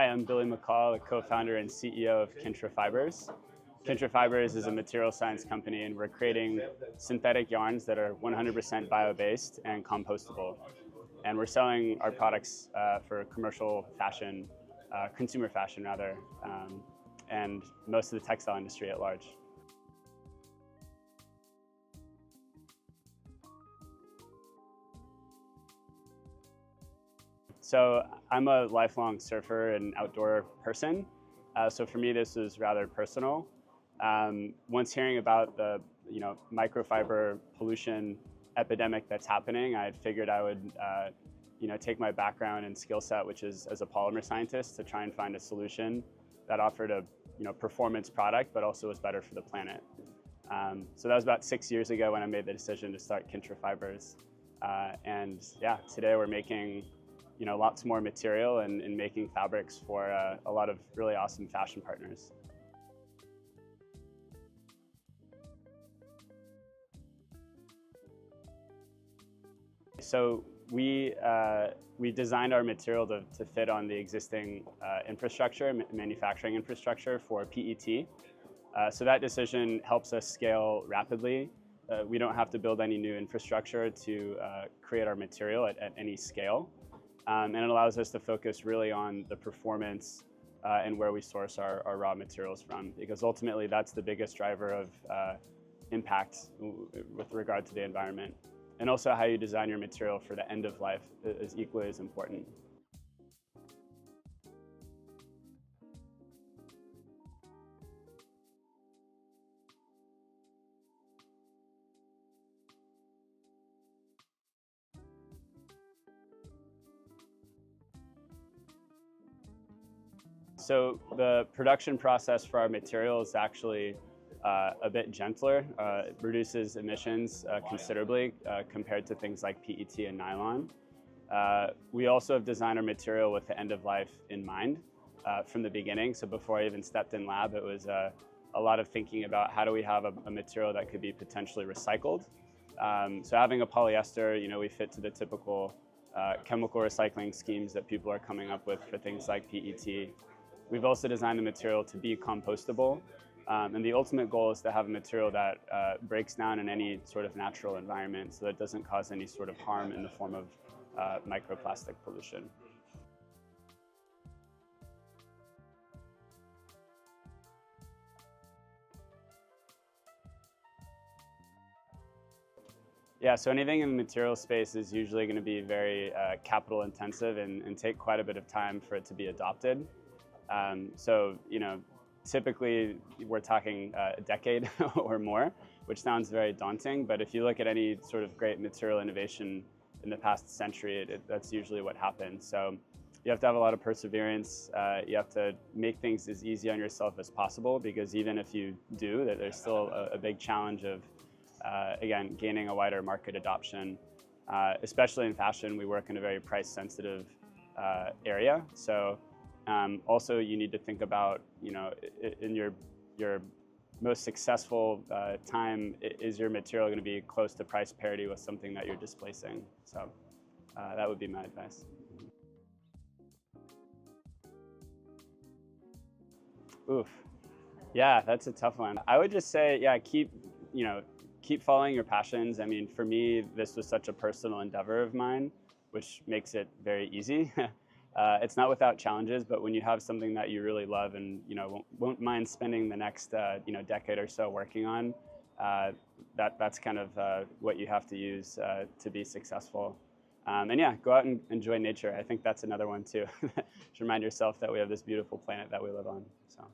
I'm Billy McCall, the co-founder and CEO of Kintra Fibers. Kintra Fibers is a material science company, and we're creating synthetic yarns that are 100% bio-based and compostable. And we're selling our products for commercial fashion, consumer fashion rather, and most of the textile industry at large. So I'm a lifelong surfer and outdoor person. So for me, this was rather personal. Once hearing about the microfiber pollution epidemic that's happening, I figured I would take my background and skill set, which is as a polymer scientist, to try and find a solution that offered a performance product, but also was better for the planet. So that was about 6 years ago when I made the decision to start Kintra Fibers. And yeah, today we're making lots more material and making fabrics for a lot of really awesome fashion partners. So we designed our material to fit on the existing manufacturing infrastructure for PET. So that decision helps us scale rapidly. We don't have to build any new infrastructure to create our material at any scale. And it allows us to focus really on the performance and where we source our raw materials from, because ultimately that's the biggest driver of impact with regard to the environment. And also how you design your material for the end of life is equally as important. So the production process for our material is actually a bit gentler. It reduces emissions considerably compared to things like PET and nylon. We also have designed our material with the end of life in mind from the beginning. So before I even stepped in lab, it was a lot of thinking about how do we have a material that could be potentially recycled. So having a polyester, we fit to the typical chemical recycling schemes that people are coming up with for things like PET. We've also designed the material to be compostable. And the ultimate goal is to have a material that breaks down in any sort of natural environment so that it doesn't cause any sort of harm in the form of microplastic pollution. Yeah, so anything in the material space is usually going to be very capital intensive and take quite a bit of time for it to be adopted. Typically we're talking a decade or more, which sounds very daunting, but if you look at any sort of great material innovation in the past century, that's usually what happens. So you have to have a lot of perseverance. You have to make things as easy on yourself as possible, because even if you do, there's still a big challenge of, again, gaining a wider market adoption. Especially in fashion, we work in a very price sensitive area. So also, you need to think about, in your most successful time, is your material going to be close to price parity with something that you're displacing? So that would be my advice. Oof. Yeah, that's a tough one. I would just say, yeah, keep following your passions. I mean, for me, this was such a personal endeavor of mine, which makes it very easy. It's not without challenges, but when you have something that you really love and won't mind spending the next decade or so working on, that's kind of what you have to use to be successful. And yeah, go out and enjoy nature. I think that's another one too. Just remind yourself that we have this beautiful planet that we live on. So.